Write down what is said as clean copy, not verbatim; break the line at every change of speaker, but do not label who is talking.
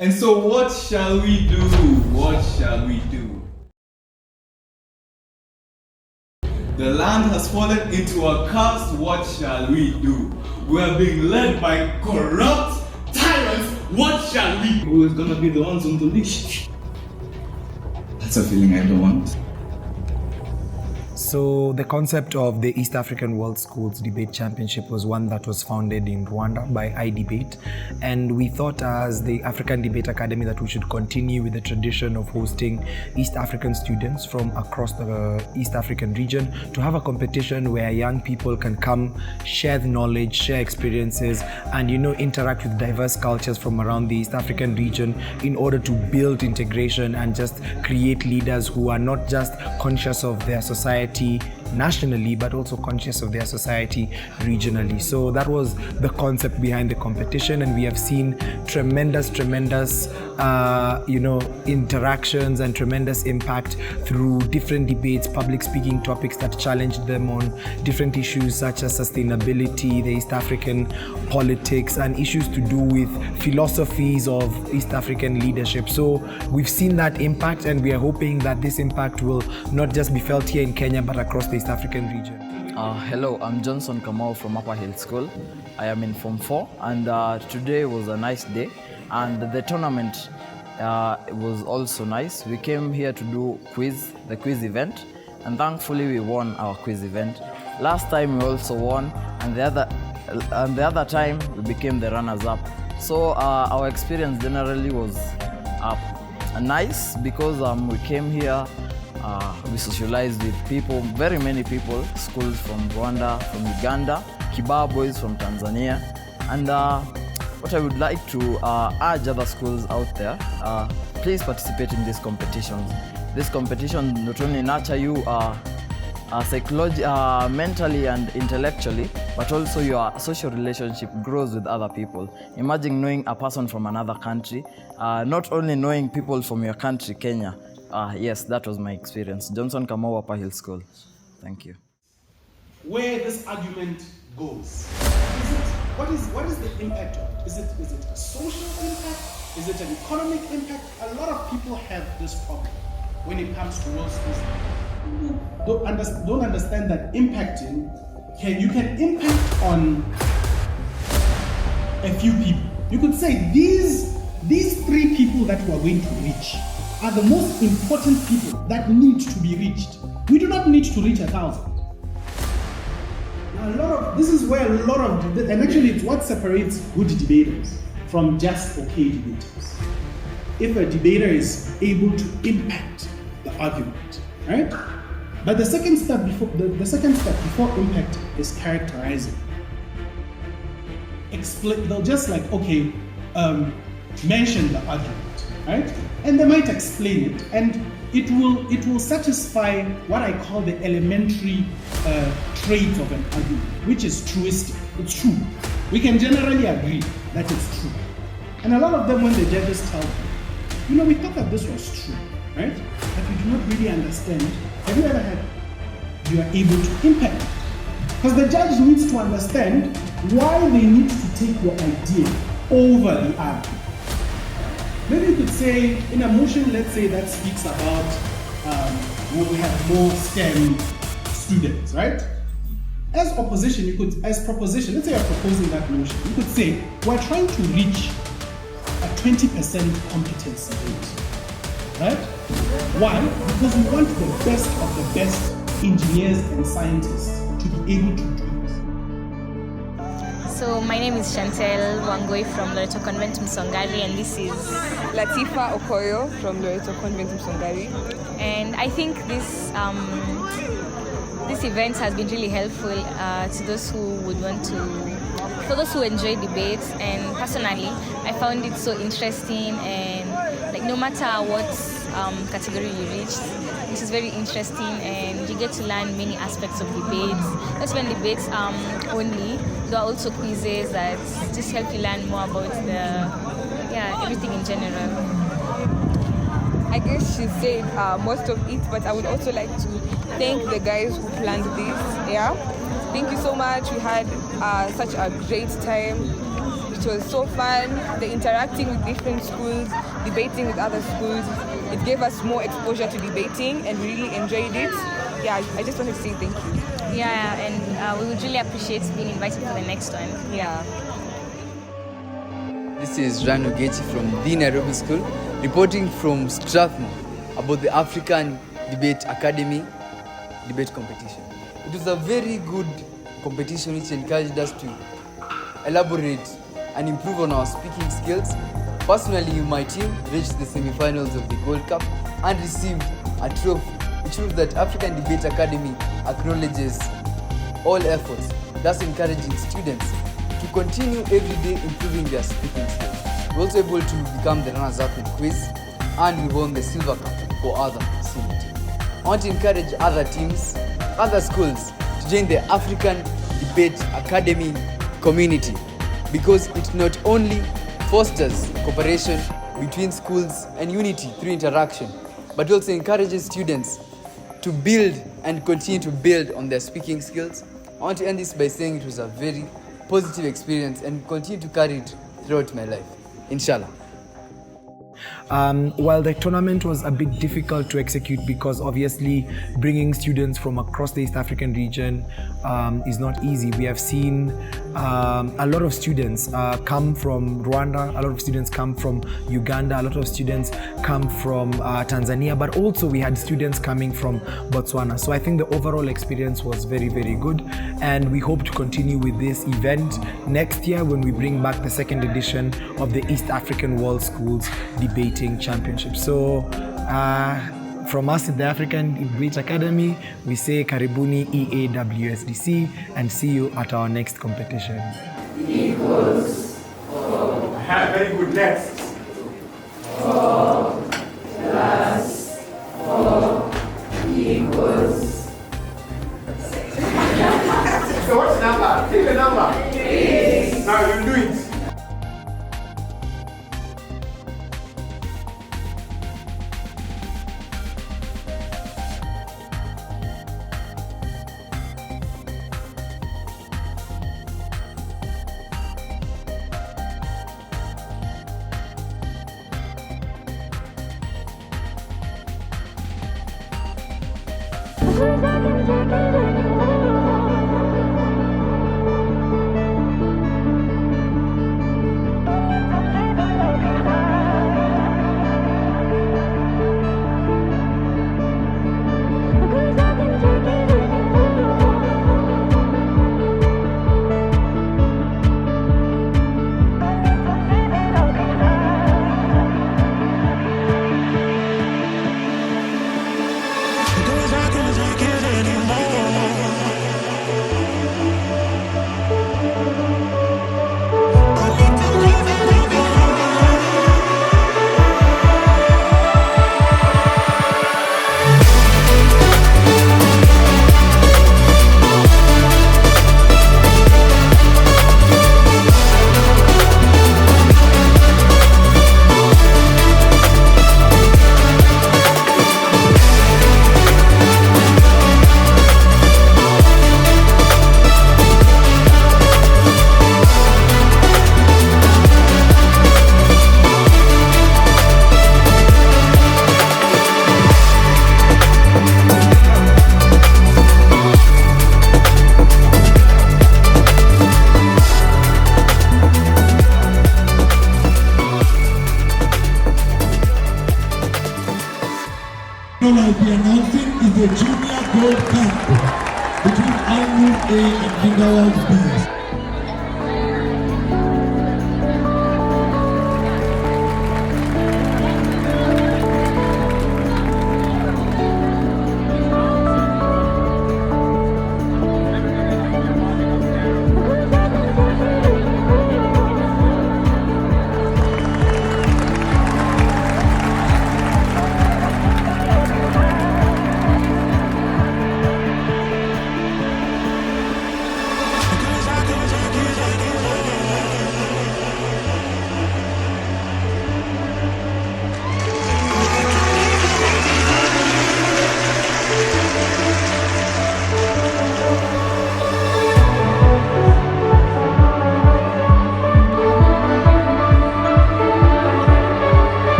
And so what shall we do? What shall we do? The land has fallen into a curse. What shall we do? We are being led by corrupt tyrants. What shall we do? Who is going to be the ones on the leash? That's a feeling I don't want.
So the concept of the East African World Schools Debate Championship was one that was founded in Rwanda by iDebate, and we thought as the African Debate Academy that we should continue with the tradition of hosting East African students from across the East African region to have a competition where young people can come, share the knowledge, share experiences, and interact with diverse cultures from around the East African region in order to build integration and just create leaders who are not just conscious of their society nationally, but also conscious of their society regionally. So that was the concept behind the competition, and we have seen tremendous interactions and tremendous impact through different debates, public speaking topics that challenged them on different issues such as sustainability, the East African politics, and issues to do with philosophies of East African leadership. So we've seen that impact, and we are hoping that this impact will not just be felt here in Kenya but across the East African region.
Hello, I'm Johnson Kamau from Upper Hill School. I am in Form 4, and today was a nice day, and the tournament was also nice. We came here to do the quiz event, and thankfully we won our quiz event. Last time we also won, and the other time we became the runners-up. So our experience generally was nice because we came here. We socialized with people, very many people, schools from Rwanda, from Uganda, Kibaa boys from Tanzania. And what I would like to urge other schools out there, please participate in these competitions. This competition not only nurture you mentally and intellectually, but also your social relationship grows with other people. Imagine knowing a person from another country, not only knowing people from your country, Kenya. Yes, that was my experience. Johnson Kamau, Upper Hill School. Thank you.
Where this argument goes, what is the impact of it? Is it a social impact? Is it an economic impact? A lot of people have this problem when it comes to world schools. Don't understand that impacting you can impact on a few people. You could say these 3 people that we are going to reach are the most important people that need to be reached. We do not need to reach 1,000. This is where and actually it's what separates good debaters from just okay debaters. If a debater is able to impact the argument, right? But the second step before impact is characterizing. They'll just mention the argument, right? And they might explain it, and it will satisfy what I call the elementary trait of an argument, which is truistic. It's true. We can generally agree that it's true. And a lot of them, when the judges tell them, we thought that this was true, right? But we do not really understand. Have you ever had you are able to impact it? Because the judge needs to understand why they need to take your idea over the argument. Maybe you could say, in a motion, let's say that speaks about when we have more STEM students, right? As opposition, let's say you're proposing that motion, you could say, we're trying to reach a 20% competency rate, right? Why? Because we want the best of the best engineers and scientists to be able to do it.
So my name is Chantel Wangoi from Loreto Convent Msongari, and this is
Latifa Okoyo from Loreto Convent Msongari.
And I think this event has been really helpful to those who for those who enjoy debates. And personally, I found it so interesting, and no matter what category you reached, this is very interesting, and you get to learn many aspects of debates. Not even debates only. There are also quizzes that just help you learn more about everything in general.
I guess she said most of it, but I would also like to thank the guys who planned this. Yeah, thank you so much. We had such a great time. It was so fun, the interacting with different schools, debating with other schools. It gave us more exposure to debating and we really enjoyed it. Yeah, I just wanted to say thank you.
Yeah, and we would really appreciate being invited for the next one.
Yeah.
This is Rano Gechi from the Nairobi School, reporting from Strathmore about the African Debate Academy debate competition. It was a very good competition which encouraged us to elaborate and improve on our speaking skills. Personally, my team reached the semi-finals of the Gold Cup and received a trophy, which proves that African Debate Academy acknowledges all efforts, thus encouraging students to continue every day improving their speaking skills. We were also able to become the runners-up in quiz, and we won the silver cup for other senior team. I want to encourage other teams, other schools to join the African Debate Academy community, because it not only fosters cooperation between schools and unity through interaction, but also encourages students to build and continue to build on their speaking skills. I want to end this by saying it was a very positive experience and continue to carry it throughout my life, inshallah.
While the tournament was a bit difficult to execute because obviously bringing students from across the East African region is not easy. We have seen a lot of students come from Rwanda, a lot of students come from Uganda, a lot of students come from Tanzania, but also we had students coming from Botswana. So I think the overall experience was very, very good, and we hope to continue with this event next year when we bring back the second edition of the East African World Schools Debating Championship. So from us at the African Debate Academy, we say Karibuni EAWSDC and see you at our next competition.
Equals 4. Very good. Next. 4 plus 4 equals. So what's the number? Take the number. 6. Now you do it.
I'll be announcing is the Junior Gold Cup between Angu A and Kinderwald B.